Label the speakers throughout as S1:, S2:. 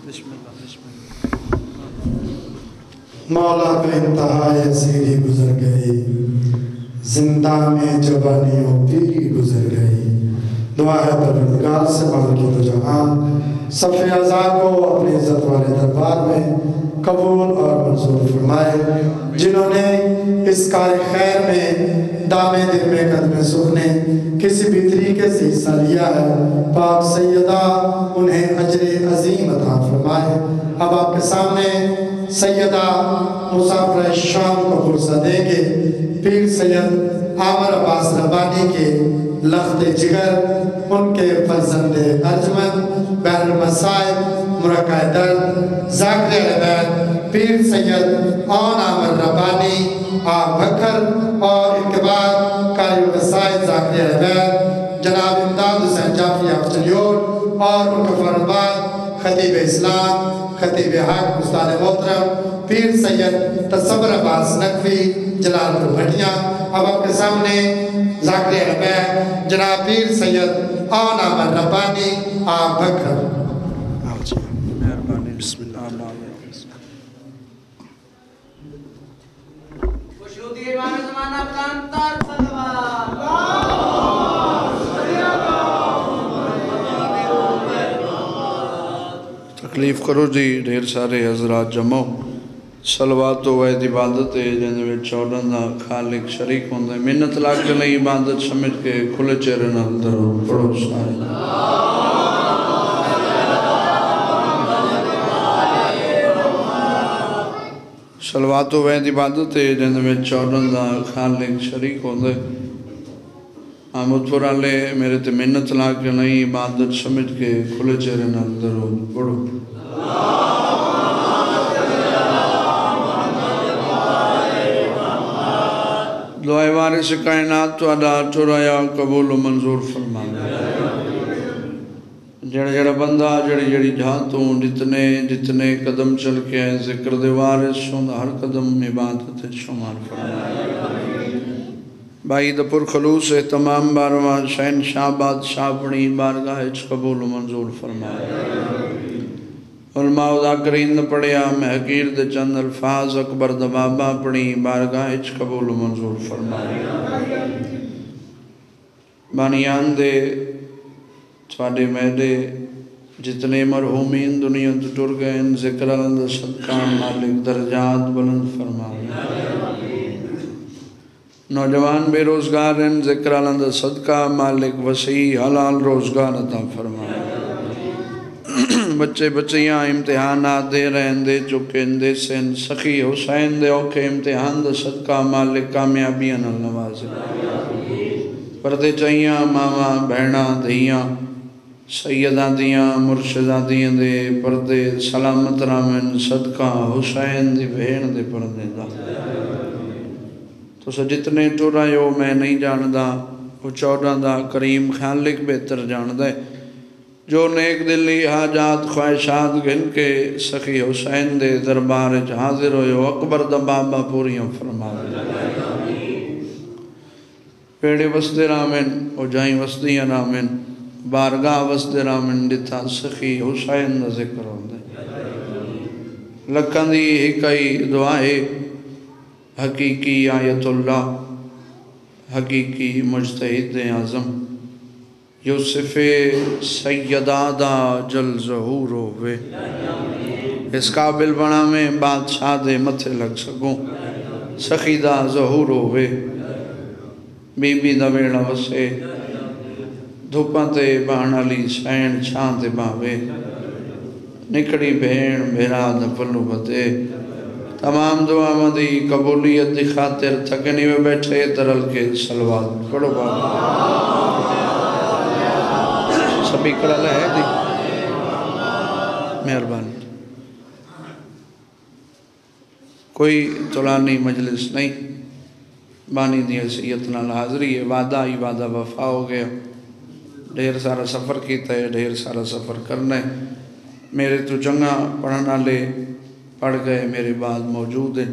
S1: بسم اللہ بسم اللہ۔
S2: مولا کا انتہا یزیدی گزر گئی، زندہ میں جوانی و پیری گزر گئی۔ دعا ہے پروردگار سے مالک دو جہان صف اعضاء کو اپنی عزت والے دربار میں قبول اور منظور فرمائے، جنہوں نے اس کار خیر میں دامے دل میں قدم سکھنے کسی بھی طریقے سے حصہ لیا ہے، پاک سیدہ انہیں اجر عظیم عطا فرمائے۔ اب آپ کے سامنے سیدہ مسافر شام کو پرسہ دیں گے پیر سید عامر عباس ربانی کے لخت جگر، ان کے فرزند ارجمند بحر المصائب مرقع درد ذاکر علیہ پیر سید اون عامر ربانی آب بکر، اور ان کے بعد قاری وسائد ذاکر علیہ جناب امداد حسین جعفری افچلیور، اور ان کے فوراً بعد خطیب اسلام خطیب حق استاد محترم پیر سید تصور عباس نقوی جلال پور بھٹیاں۔ اب آپ کے سامنے ذاکر علیہ جناب پیر سید اون عامر ربانی آب بکر۔
S1: مہربانی بسم اللہ
S3: خوشنودی امام زمانہ بلندتر صلوات۔
S1: تکلیف کرو جی، ڈھیر سارے حضرات جمع صلوات و وحد عبادت ہے جن میں چودن دا خالق شریک ہوندے، منت لاکھ کے لئے عبادت سمجھ کے کھلے چہرے نال درود پڑھو سارے۔ صلوات و وحد عبادت ہے جن میں چودن دا خالق شریک ہوندے، آمد پرالے میرے تے منت لاکھ کے لئے عبادت سمجھ کے کھلے چہرے نال درود پڑھو۔ دعائے وارث کائنات تو ادا چورایا قبول و منظور فرما۔ جڑا جڑا بندہ جڑی جڑی جہاتوں جتنے قدم چل کے آئے ذکر دے وارث شوند ہر قدم عبادت شمار فرما۔ بائی دپور خلوص اہتمام بارواں شہن شاہ بادشاہ اپنی بارگاہ قبول و منظور فرما۔ علماء و ذاکرین نے پڑھیا محقیر دے چند الفاظ اکبر دبابہ اپنی بارگاہ قبول و منظور فرمائے۔ بانیان دے تھوڑے میڈے جتنے مرحومین دنیا تو ٹر گئے ان ذکر اللہ صدقان مالک درجات بلند فرمائے۔ نوجوان بے روزگار ان ذکر اللہ صدقہ مالک وسیع حلال روزگار عطا فرمائے۔ بچے بچیاں امتحانات دے رہن دے چکن دے سن سخی حسین دے اوکے امتحان دے صدقہ مالک کامیابیاں نوازے۔ پردے چاہیاں ماما بہنا دیاں سیدہ دیاں مرشدہ دیاں دے پردے سلامت رامن صدقہ حسین دی بہن دے پردے دا۔ تو جتنے ٹورا یو میں نہیں جاندہ وہ چودہ دا کریم خالق بہتر جاندہ جو نیک دلی حاجات خواہشات گن کے سخی حسین دے دربار حاضر ہوئے اکبر دبابہ پوریاں فرما دے۔ پیڑے وسد رامن او جائیں وسدیاں رامن بارگاہ وسد رامن ڈتھا سخی حسین دا ذکر ہوندے۔ لکھن دی حکائی دعائے حقیقی آیت اللہ حقیقی مجتہد اعظم یوسف سیدہ دا جل ظہور ہوئے، اس قابل بنا میں بادشاہ دے متھے لگ سکوں، سخی دا ظہور ہوئے، بی بی دا بیڑا وسے دھوپاں تے بہنا لی سین چھان تے باوے، نکڑی بہن بھیرا دا پلو بتے، تمام دعا مدی قبولیت دی خاطر تھکنی میں بیٹھے درل کے صلوات پڑھو بابا۔ سبھی کرا لے دی مہربانی۔ کوئی طولانی مجلس نہیں، بانی دی حیثیت نال حاضری ہے، وعدہ ہی وعدہ وفا ہو گیا، ڈھیر سارا سفر کیتا ہے، ڈھیر سارا سفر کرنا ہے۔ میرے تو چنگا پڑھنا لے پڑھ گئے میرے بعد موجود ہیں،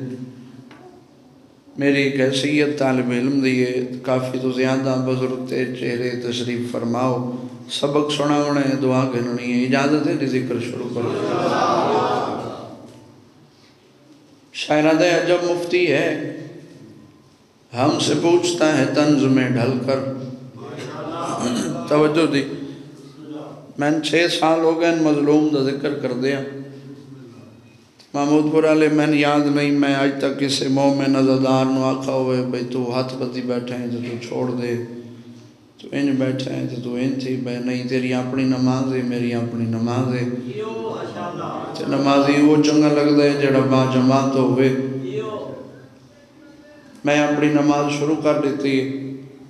S1: میری ایک حیثیت طالب علم دیئے کافی تو زیادہ بزرگ تے چہرے تشریف فرماؤ، سبق سنا انہیں دعا گھنونی ہے، اجازت ہے ذکر شروع کرو۔ شہزادہ عجب مفتی ہے، ہم سے پوچھتا ہے طنز میں ڈھل کر۔ توجہ دی، میں 6 سال ہو گئے مظلوم دا ذکر کر دیا۔ محمود پور والے میں یاد نہیں میں آج تک کسی مومن عزادار نو آکھا ہوئے بھئی تو ہاتھ بدی بیٹھے ہیں تو چھوڑ دے، تو انج بیٹھے ہیں تو انج تھی بے نہیں، تیری اپنی نماز ہے میری اپنی نماز ہے، تے نمازی وہ چنگا لگ دے جڑا با جماعت ہوئے۔ میں اپنی نماز شروع کر دیتی،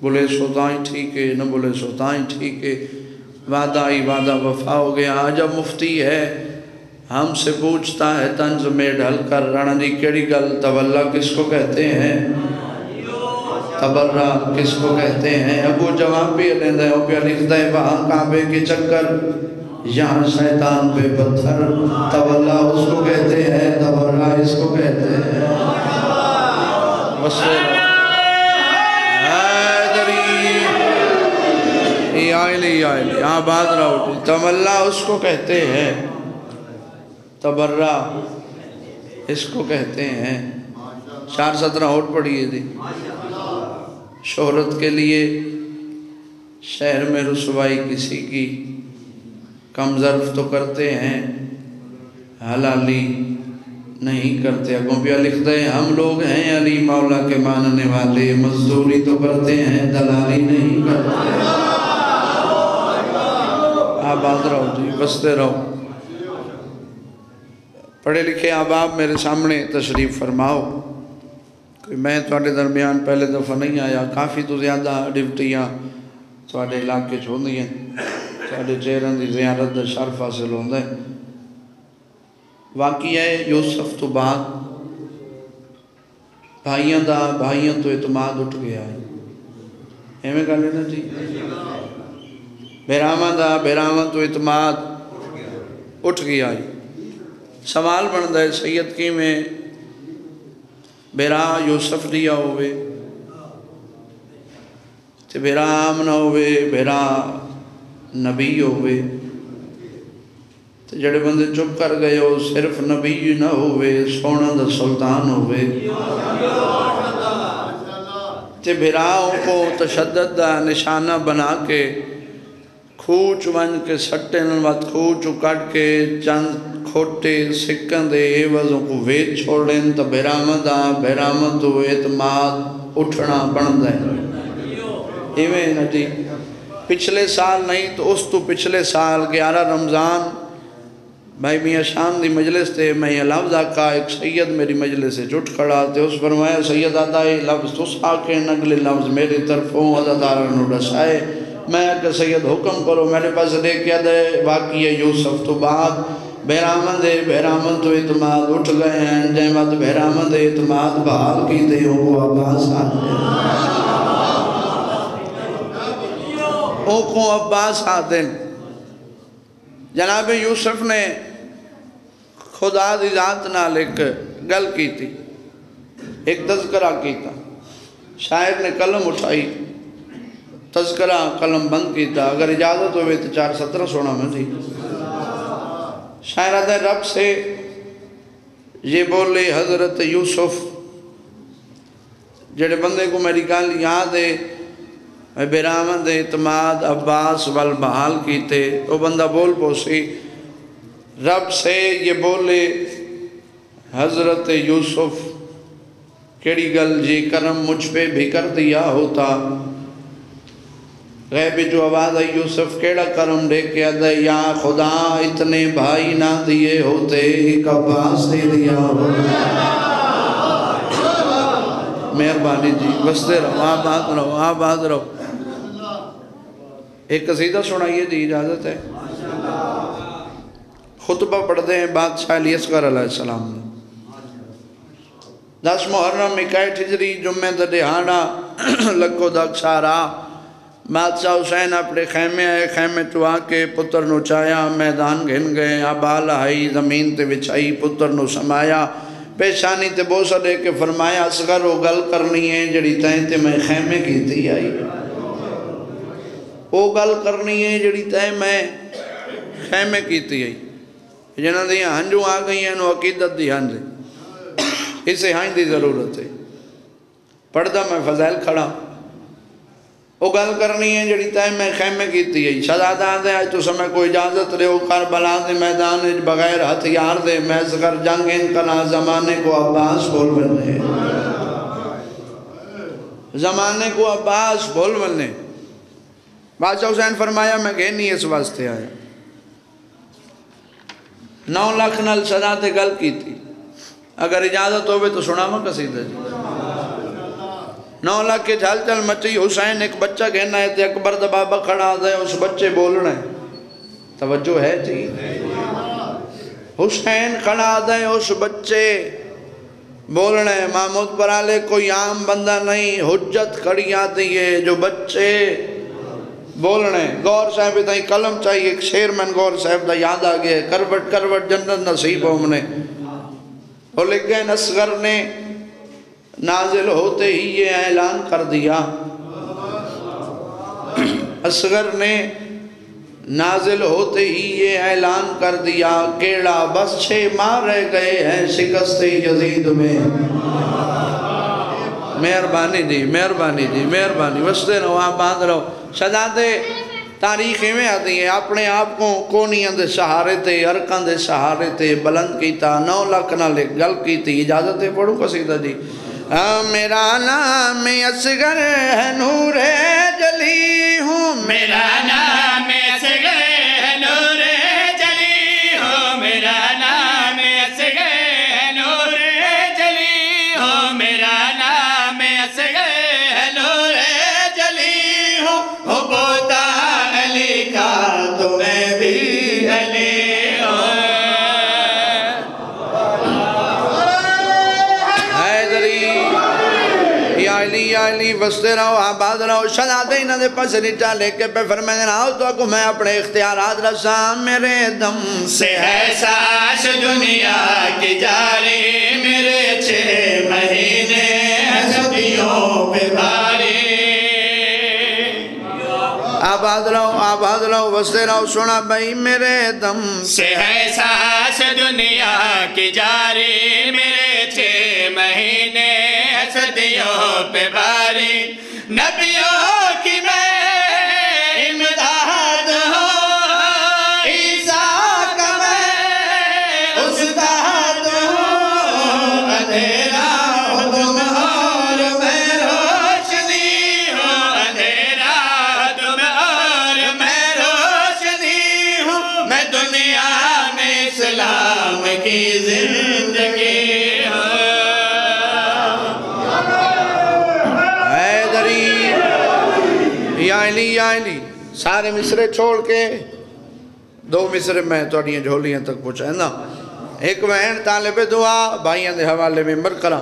S1: بولے سوتائیں ٹھیک ہے، نہ بولے سوتائیں ٹھیک ہے، وعدہ ہی وعدہ وفا ہو گیا۔ عجب مفتی ہے، ہم سے پوچھتا ہے طنز میں ڈھل کر، رانا جی کیڑی گل تولا کس کو کہتے ہیں، تبرہ کس کو کہتے ہیں؟ ابو جواب بھی لیندہ ہے، وہ پہ لکھتا ہے وہاں کعبے کے چکر، یہاں شیطان پہ پتھر، تولا اس کو کہتے ہیں، تبرہ اس کو کہتے ہیں۔ آئلی آباد رہو جی، تولا اس کو کہتے ہیں، تبرہ اس کو کہتے ہیں۔ 417 ہوٹ پڑھیے دی، شہرت کے لیے شہر میں رسوائی کسی کی، کم ظرف تو کرتے ہیں، حلالی نہیں کرتے۔ اگوں پہ لکھ دے ہم لوگ ہیں علی مولا کے ماننے والے، مزدوری تو کرتے ہیں دلالی نہیں کرتے۔ آباد رہو جی، بستے رہو۔ پڑھے لکھے احباب میرے سامنے تشریف فرماؤ، میں تواڈے درمیان پہلے دفعہ نہیں آیا، کافی تو زیادہ ڈیوٹیاں تواڈے علاقے چھوندی ہیں، تواڈے چہرن دی زیارت دا شرف حاصل ہوندہ ہے۔ واقعہ یوسف تو بعد بھائیاں تو اعتماد اٹھ گیا ہے، ایمیں کہا لینا جی، بیراما تو اعتماد اٹھ گیا ہے۔ سوال بندہ ہے سید کی میں بیرا یوسف دیا ہوئے تے بیرا آمنہ ہوئے، بیرا نبی ہوئے، تے جڑے بندے چپ کر گئے ہو صرف نبی نہ ہوئے، سونا دا سلطان ہوئے، تے بیراؤں کو تشدد دا نشانہ بنا کے کھوچ ون کے سٹن وقت کھوچ کٹ کے چند کھوٹے سکن دے عوضوں کو ویچ چھوڑیں تو بیرامت تو اعتماد اٹھنا بند ہے۔ ایویں نا جی، پچھلے سال نہیں تو اس تو پچھلے سال 11 رمضان بھائی میاں شان دی مجلس تے میں یہ لفظ آکا، ایک سید میری مجلس سے جھٹ کھڑا تے اس فرمایا سید آدھا یہ لفظ تو ساکے نگلے لفظ میری طرفوں عزادارنو رسائے۔ میں کہ سید حکم کرو، میرے پاس لے کیا دے واقعی یوسف تو بعد بیرامن تو اعتماد اٹھ گئے ہیں، جہمت بیرامن اعتماد بحال کی دے وہ عباس آتے ہیں، اوکھوں عباس آتے ہیں۔ جناب یوسف نے خدا دی ذات نال ایک گل کی تھی، ایک تذکرہ کی تھا، شاعر نے قلم اٹھائی، تذکرہ قلم بند کی تھا، اگر اجازت ہوئے تو 417 سونا میں تھی۔ شاعر آدھے رب سے یہ بولے حضرت یوسف، جڑے بندے کو میری گل یاد ہے، بیرامد اعتماد عباس والبحال کیتے، وہ بندہ بول پوسی رب سے یہ بولے حضرت یوسف، کیڑی گل جی کرم مجھ پہ بھی کر دیا ہوتا، غیب جو آواز ہے یوسف کیڑا کرم دے کے آدھے یا خدا اتنے بھائی نہ دیے ہوتے ایک عباس دے دیا ہوتا۔ مہربانی جی، بستے رہو، آباد رہو۔ ایک قصیدہ سنائیے جی، اجازت ہے؟ خطبہ پڑھتے ہیں بادشاہ علی اصغر علیہ السلام نے۔ 10 محرم 21 ہجری جمعہ دا دہاڑا لکھو دک سارا، بادشاہ حسین اپنے خیمے آئے، خیمے تو آکے پتر نو چایا، میدان گھن گئے، آبال آئی زمین تے وچھائی، پتر نو سمایا، پیشانی تے بوسہ دے کے فرمایا اصغر وہ گل کرنی ہے جڑی تائیں تے میں خیمے کی تھی آئی، وہ گل کرنی ہے جڑی تائیں میں خیمے کی تھی آئی، جنہاں دیاں ہنجوں آ گئی ہیں نو عقیدت دی ہنجے، اسے ہائیں دی ضرورت ہے پڑھدا میں فضائل کھڑا وہ گل کرنی ہے جڑی تے میں خیمے کیتی ہے شہزادہ دے آج تو سمیں کوئی اجازت رہے ہو کربلا دے میدان بغیر ہتھیار دے میں ذکر جنگ انقلا زمانے کو عباس بول بننے زمانے کو عباس بول بننے بادشاہ حسین فرمایا میں کہ نہیں اس واسطے آیا 9 لاکھ نال شہزادے گل کی تھی اگر اجازت ہوئے تو سنا میں قصیدہ جی 9 لاکھ کے جھال چل مچی حسین ایک بچہ کہنا ہے تے اکبر دا بابا کھڑا دے اس بچے بولنا ہے توجہ ہے جی حسین کھڑا دے اس بچے بولنا ہے محمود برالے کوئی عام بندہ نہیں حجت کھڑی آتی ہے جو بچے بولنا ہے گور صاحب تائیں قلم چاہیے ایک شیر من گور صاحب دا یاد آگئے کروٹ کروٹ جنت نصیب ہو منے اور لکھ گئے اصغر نے نازل ہوتے ہی یہ اعلان کر دیا اصغر نے نازل ہوتے ہی یہ اعلان کر دیا کیڑا بس 6 ماہ رہ گئے ہیں شکست یزید میں مہربانی جی مہربانی جی مہربانی وستے رہو آپ باندھ رہو شہزادے تاریخی میں آتی ہے اپنے آپ کو کونیاں دے سہارے تے ارکان دے سہارے تے بلند کیتا 9 لاکھ نہ لے گل کیتی اجازت ہے پڑھوں قصیدہ جی میرا نام اصغر ہے نور جلی ہوں میرا نام اصغر ہے نور جلی ہوں میرا نام اصغر ہے نور جلی ہوں میرا نام اصغر ہے نور جلی ہوں پوتا علی کا تو میں بھی علی علی وستے رہو آباد رہو شہزادے انہاں دے پاس نیچا لے کے پہ فرمائے آؤ تو کو میں اپنے اختیارات رساں میرے دم سے ہے ساس دنیا کی جاری میرے 6 مہینے صدیوں پہ بھاری آباد رہو وستے رہو سنا بھائی میرے دم سے ہے ساس دنیا کی جاری میرے 6 مہینے صدیوں پہ بھاری نبیوں کی میں امداد ہوں عیسیٰ کا میں استاد ہوں اندھیرا ہو تم اور میں روشنی ہوں اندھیرا ہو تم اور میں روشنی ہوں میں دنیا میں اسلام کی زندگی یا علی سارے مصرے چھوڑ کے 2 مصرے میں توڑیاں جھولیاں تک پہنچائیں نا ایک وہن طالب دعا بھائیاں دے حوالے میں مرکرہ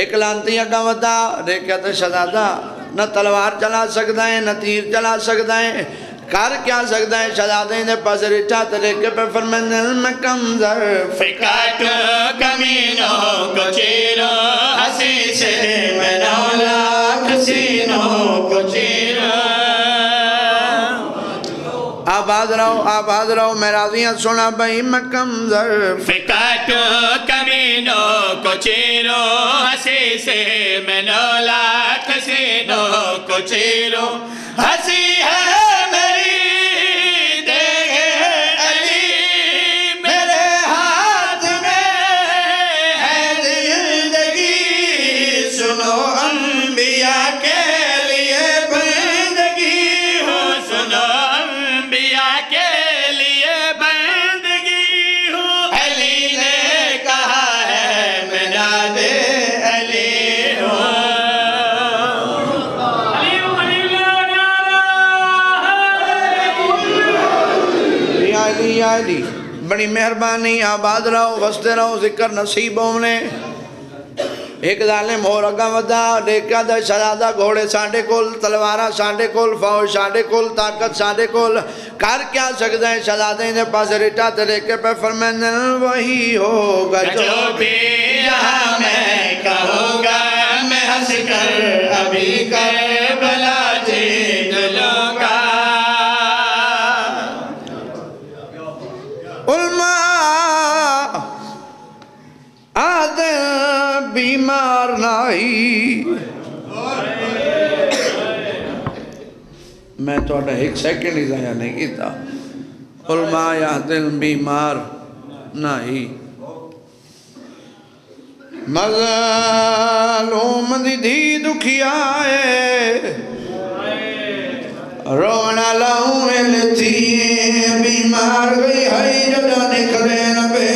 S1: ایک لانتی اگا ودا دیکھا تو شہزادہ نہ تلوار چلا سکتا ہے نہ تیر چلا سکتا ہے کر کیا سکتا ہے شہزادہ نے پاس رچا تلے کے پہ فرمین میں کمزر فکاٹو کمینوں کو چیرو حسی سے میں 9 لاکھ سینوں کو چیرو آباد رہو میں راضیاں سنا بھائی میں کمزر فکاٹو کمینوں کو چیرو حسی سے میں 9 لاکھ سینوں کو چیرو حسی ہے علی بڑی مہربانی آباد رہو وستے رہو ذکر نصیب ہونے ایک ظالم ہو رگا ودا دیکھا دا شہزادہ گھوڑے ساڑھے کول تلوارہ ساڑھے کول فوج ساڑھے کول طاقت ساڑھے کول کر کیا سکتا ہے شہزادہ نے پاس رٹا تلے کے پہ فرمین وہی ہوگا جو بھی یہاں میں کہوں گا میں ہنس کر ابھی کربلا جیت لوں گا علماء عادل بیمار نہیں میں تو ایک سیکنڈ ہی ضائع نہیں کیتا علماء یا دل بیمار نہیں مظلوم دی دھی دکھیا ہے رونا لاؤں ملتی بیمار گئی ہائی جدا نکلے نبے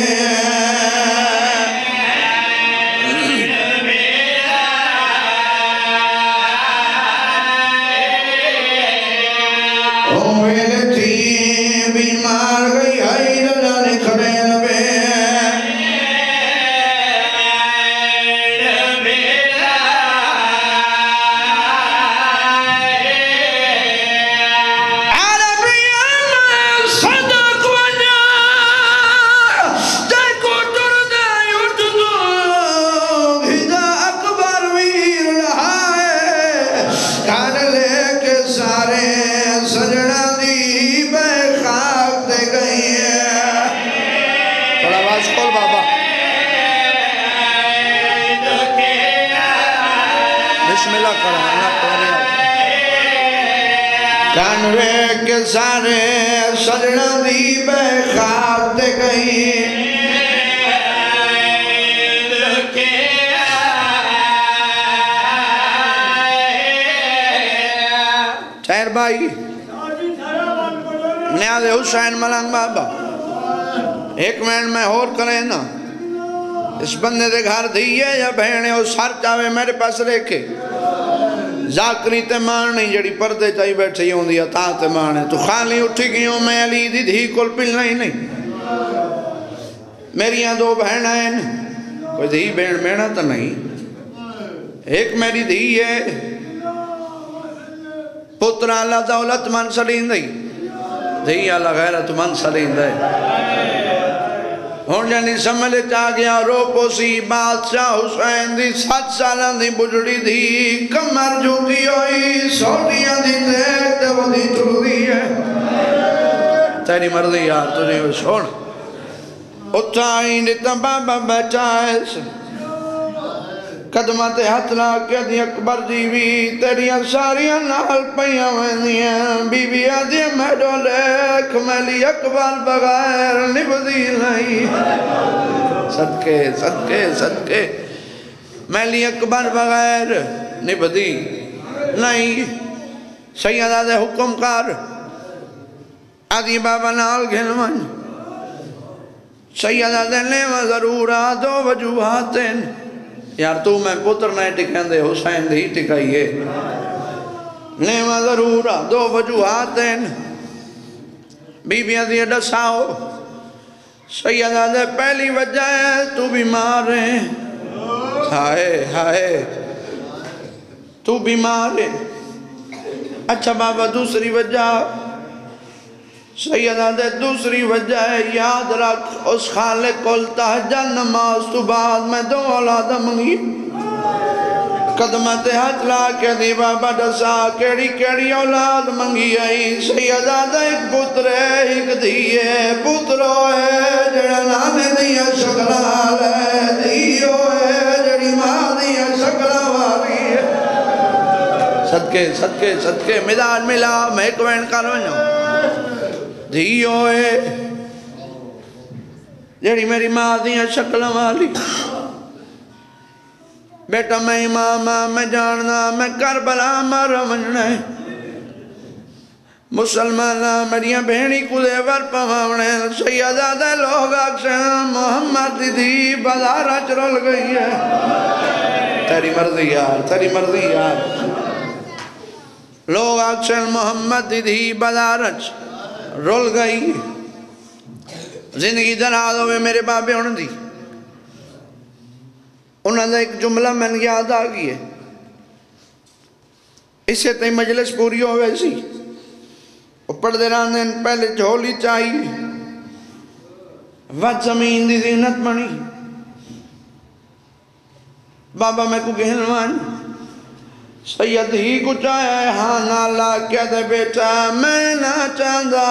S1: بیمار گئی ہائی جدا نکلے نبے کانوے کے سارے سجنہ دی بے خواب دے گئی ٹھہر بھائی نیاز حسین ملنگ بابا ایک منٹ میں اور کریں نا اس بندے دے گھر دیئے یا بہنے اور سر چاہوے میرے پاس ریکھے ذاکری تے مانے جڑی پردے چاہی بیٹھے ہوں دیا تاں تے مانے تو خالی اٹھی گئیوں میں علی دی دھی کل پل نہیں میری یہاں دو بہن آئے کوئی دھی بہن بینا تو نہیں ایک میری دھی ہے پتر اللہ دولت من سلین دی دھی اللہ غیرت من سلین دی ہون جانی سمجھے چاہ گیا رو پوسی بادشاہ حسین دی 7 سالان دی بجڑی دی کمر جھوٹی ہوئی سوٹیاں دی دیکھتے وہ دی چل دی ہے تیری مرضی یار تجھے وہ سوڑ اٹھائیں دیتا بابا بیچائے قدمہ تے ہاتھ لا کے دی اکبر جیوی تیریاں ساریاں نال پہیاں ویندیاں بی بی آدھی میں ڈولیک میلی اکبر بغیر نبدی نہیں صدقے صدقے صدقے میلی اکبر بغیر نبدی نہیں سیدہ دے حکم کار آدھی بابا نال گھلمن سیدہ دے لیوہ ضرورہ دو وجوہاتیں یار تو میں پتر نہیں ٹکھیں دے حسین دی ٹکھائیے نیمہ ضرورہ دو وجوہاتیں بی بیاں دی ڈساؤ سیدہ دے پہلی وجہ ہے تو بیمار ہے ہائے ہائے تو بیمار ہے اچھا بابا دوسری وجہ سیدہ دے دوسری وجہ ہے یاد رکھ اس خالق کل تہجہ نماز تو بعد میں 2 اولاد منگی قدمت ہاتھ لا کے دی بابا ڈسا کیڑی کیڑی اولاد منگی آئی سیدہ دے ایک پتر ہے ایک دیئے پترو ہے جڑا نانے دیا شکلہ ہے دیو ہے جڑی ماں دیا شکلہ والی ہے صدقے صدقے صدقے مدار ملا میں ایک وین کرو جو دھیو ہے جڑی میری ماں دیا شکل والی بیٹا میں امامہ میں جاننا میں کربلا مارا مننے مسلمانہ میریاں بہنی کدے ور پواونے سیدہ دے لوگ اکشن محمد دی بازارہ چرل گئی ہے تیری مرضی یار تیری مرضی یار لوگ اکشن محمد دی بازارہ رول گئی زندگی درازوں میں میرے بابے ہونے دی انہوں نے ایک جملہ میں نے یاد آگئی ہے اس سے تئی مجلس پوری ہو ویسی وہ پڑھ دے رانے پہلے جھولی چاہیے وقت زمین دی زینت منی بابا میں کو گہنوان سید ہی کو چاہے ہاں نالا کیا دے بیٹا میں نہ چاہتا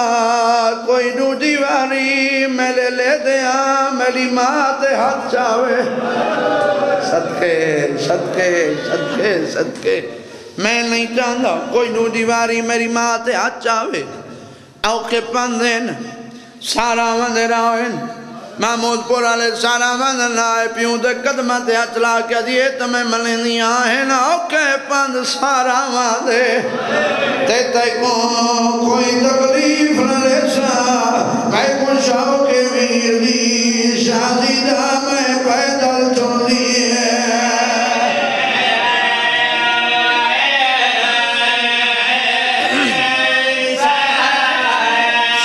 S1: کوئی نو دیواری میلے لے دیا میری ماں تے ہاتھ چاہوے صدقے صدقے صدقے صدقے میں نہیں چاہتا کوئی نو دیواری میری ماں تے ہاتھ چاہوے اوکے پندین سارا وندے راوین محمود پور علیہ سارا وندن لائے پیوں دے قدمہ تے اچلا کیا دیئے تمہیں ملینی آئین اوکے پند سارا وندے تے کوئی تکلیف نہ لیسا کئی کشاو کے میر دی شادی دا میں پیدل چلی ہے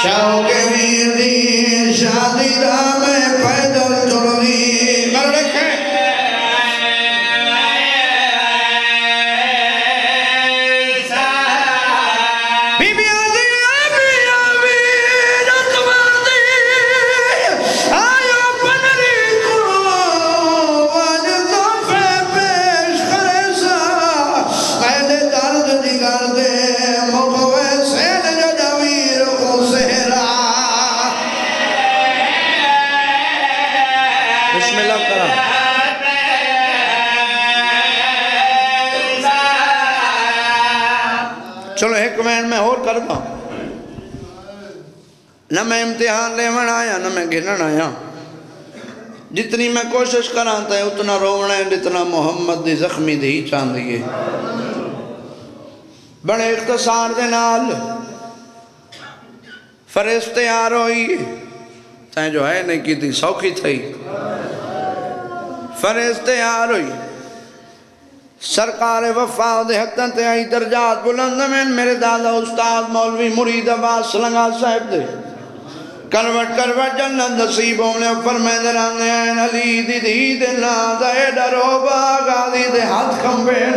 S1: شاو کے میر دی شادی دا میں پیدل چلی کر رکھیں بی بی آدھی آبی آبی رتبار دی آیا پنری کو واج دفع پیش کرے سا قید درد نگر دے مقوے سین جدویر کو سہرا بسم اللہ کرا چلو ایک وین میں اور کرتا نہ میں امتحان لیون آیا نہ میں گھنن آیا جتنی میں کوشش کرانتا ہے اتنا رونا ہے جتنا محمد دی زخمی دی چاند دیئے بڑے اختصار دے نال فرشتے آ روئی تائیں جو ہے نہیں کی تھی سوکھی تھی فرشتے آ روئی سرکار وفا دے حتن تے آئی درجات بلند میں میرے دادا استاد مولوی مرید عباس سلنگا صاحب دے کروٹ کروٹ جنت نصیب ہونے فرمائے درانے این علی دی دی دلنا دے ڈروبا غازی دے ہاتھ کمبین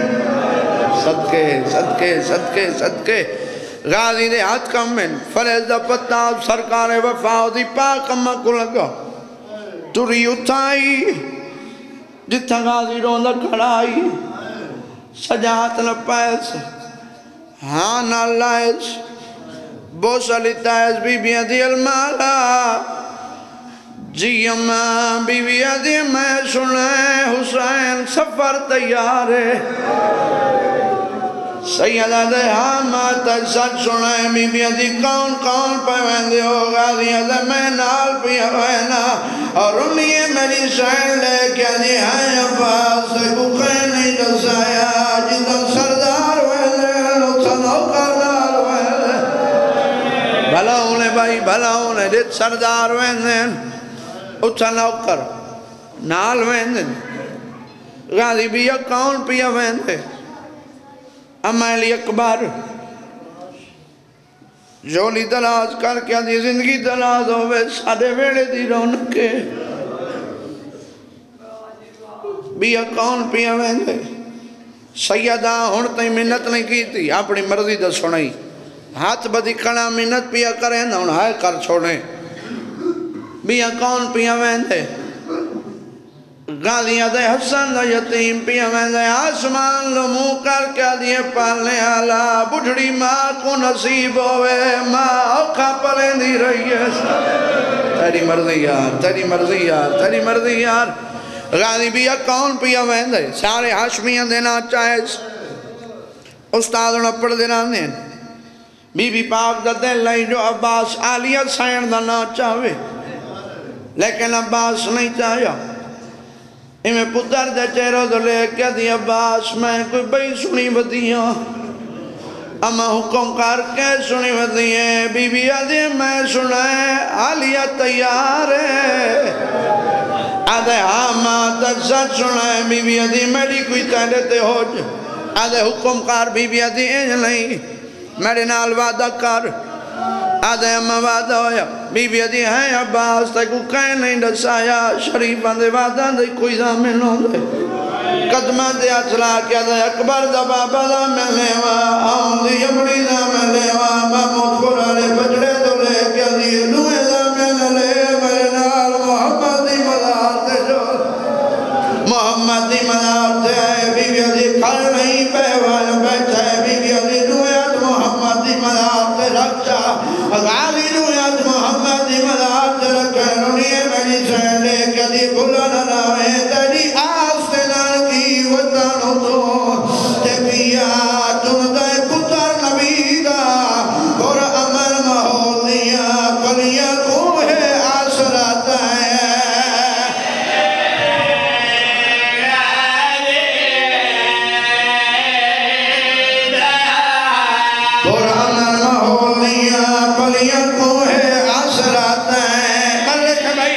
S1: صدقے صدقے صدقے صدقے غازی دے ہاتھ کمبین فریض دا پتہ سرکار وفا دی پاک امہ کو لگا توری اتائی جتھا غازی روندہ کھڑائی سجاعت لپائز ہاں نہ لائز بوسہ لیتائز بی بی عدی المالا جی اماں بی بی عدی میں سنائے حسین سفر تیار ہے سیدہ دے حامات سچ سنائے بی بی عدی کون کون پیوندے ہو غازی عدی میں نال پی ہوئینا اور انہی میری سین لے کے دی ہے عباس کو خیر نہیں دسایا جتن سردار ویلے لطا نوکردار ویلے بھلا ہونے بھائی بھلا ہونے جت سردار ویلے اتھا نوکر نال ویلے غازی بھی کون پیا ویلے عمالی اکبر جولی دلاز کر کے دی زندگی دلاز ہوئے سادے ویڑے دی رونکے بیا کون پیا ویندے سیدہ ہونتے منت نہیں کی تھی اپنی مرضی دا سنائی ہاتھ بدی کھڑا منت پیا کریں نا ان ہائے کر چھوڑیں بیا کون پیا ویندے غازی دے حسن دا یتیم پیا ویندے آسمان لو مو کر کے دیئے پالنے آلا بڑھڑی ماں کو نصیب ہوئے ماں اوکھا پلیں دی رہی ہے تیری مرضی یار تیری مرضی یار تیری مرضی یار غازی بیا کون پیا ویندے سارے ہاشمیاں دینا چاہے استادوں پڑھ دینا دین بی بی پاک دا دل لئی جو عباس آلیہ سائن دا نا چاہوے لیکن عباس نہیں چاہیا میں پتر دے چہرہ دو لے کیا دی عباس میں کوئی بھئی سنی بدیاں اما حکم کر کے سنی بدیاں بی بی آدھی میں سنائے آلیہ تیار ہے آدھے ہاں تک سچ سنائے بی بی آدھی میری کوئی تہلتے ہو جو آدھے حکم کر بی بی آدھی این نہیں میرے نال وعدہ کر آدھے اما وعدہ ہویا بی بی آدھی ہیں عباس تے کو کہیں نہیں دسایا شریف آدھے وعدہ دے کوئی زامن ہو دے قدمہ دے اچلا کیا دے اکبر دا بابا دا میں لیوا آن دی اپنی دا میں لیوا محمود قرآن بجڑے دو لے کیا دی نوے دا میں لے میرے نال محمد دی مدار تے جو محمد دی مدار تے آئے بی بی آدھی کھڑ نہیں پہ مولا غازی نو یاد محمد دی مدد رکھن نیے میری سہلے کدی بھلا نہ لاوے تیری آستے نال کی وطن تو تے پیا تم دے پتر نبی دا اور امن ماحول دیا کلیاں کو ہے آسرات ہے اور امن ماحول دیا کلیاں کو ہے آسرات ہے ملک بھائی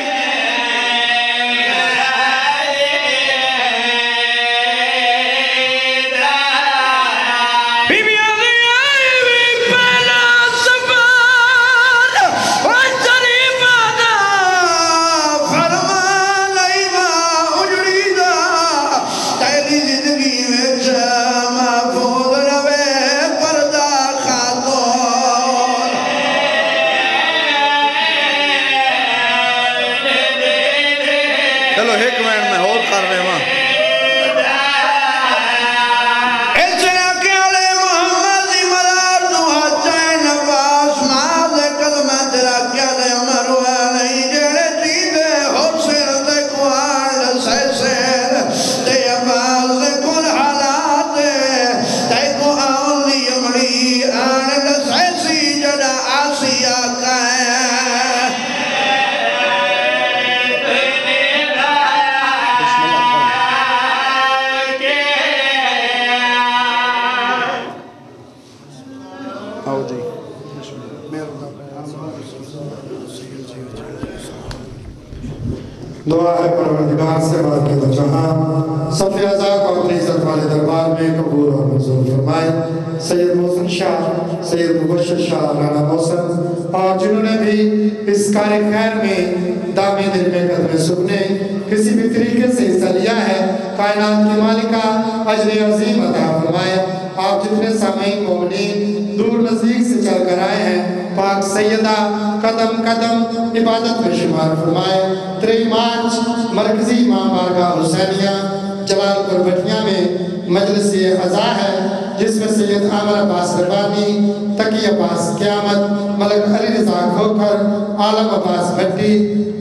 S1: چلو ایک منٹ میں اور کر رہے ہاں
S2: دعا ہے پروردگار سے بات کے تو جہاں صفی ازا کو اپنی عزت والے دربار میں قبول اور منظور فرمائے سید محسن شاہ سید مبشر شاہ رانا محسن اور جنہوں نے بھی اس کار خیر میں دامی دل میں قدم سکنے کسی بھی طریقے سے حصہ لیا ہے کائنات کی مالکہ اجر عظیم عطا فرمائے آپ جتنے سامعین مومنین دور نزدیک سے چل کر آئے ہیں پاک سیدہ قدم قدم عبادت میں شمار فرمائے 3 مارچ مرکزی امام بارگاہ حسینیہ جلال پور بٹھیاں میں مجلس عزا ہے جس میں سید عامر عباس ربانی تقی عباس قیامت ملک علی رضا کھوکھر عالم عباس بھٹی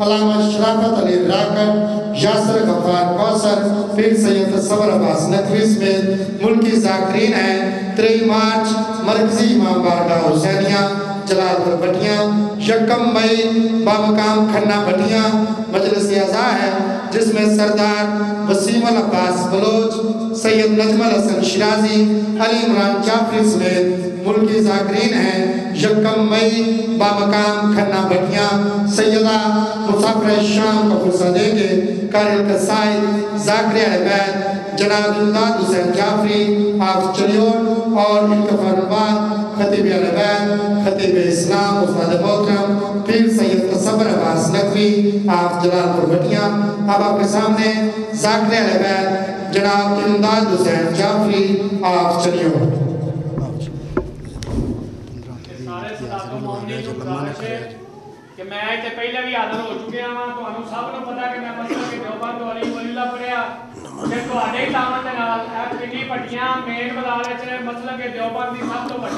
S2: علامہ شرافت علی براکٹ یاسر غفار کوثر پھر سید صبر عباس نقوی سمیت ملکی ذاکرین ہیں 3 مارچ مرکزی امام بارگاہ حسینیہ جلال پور بٹھیاں 1 مئی بامقام کھنہ بٹھیاں مجلس عزا ہے جس میں سردار وسیم العباس بلوچ سید نجم الحسن شیرازی علی عمران جعفری سمیت ملکی ذاکرین ہیں 1 مئی بامقام کھنہ بٹھیاں سیدہ مسافر شام کو فرصہ دیں گے قاری القصائد ذاکری اہل بیت جناب امداد حسین جعفری آپ چلیور اور انتفار الباد خطیب اہل بیت خطیب اسلام استاد محترم پیر سید صبر عباس نقوی آپ جلال پور بٹھیاں اب آپ کے سامنے ذاکر اہل بیت جناب امداد حسین جعفری آپ چلیور
S4: سارے صداقت مومنین کو گزارش ہے کہ میں ایتے پہلے بھی حاضر ہو چکے ہیں تو انہوں سب نے پتا کہ میں مسئلہ کے دیوبند تو علی ولی اللہ پڑھیا کہ تو آدھے ہی دامن دے نال ایک پنی پٹیاں مین بازار مسئلہ کے دیوبند دی سب تو بڑی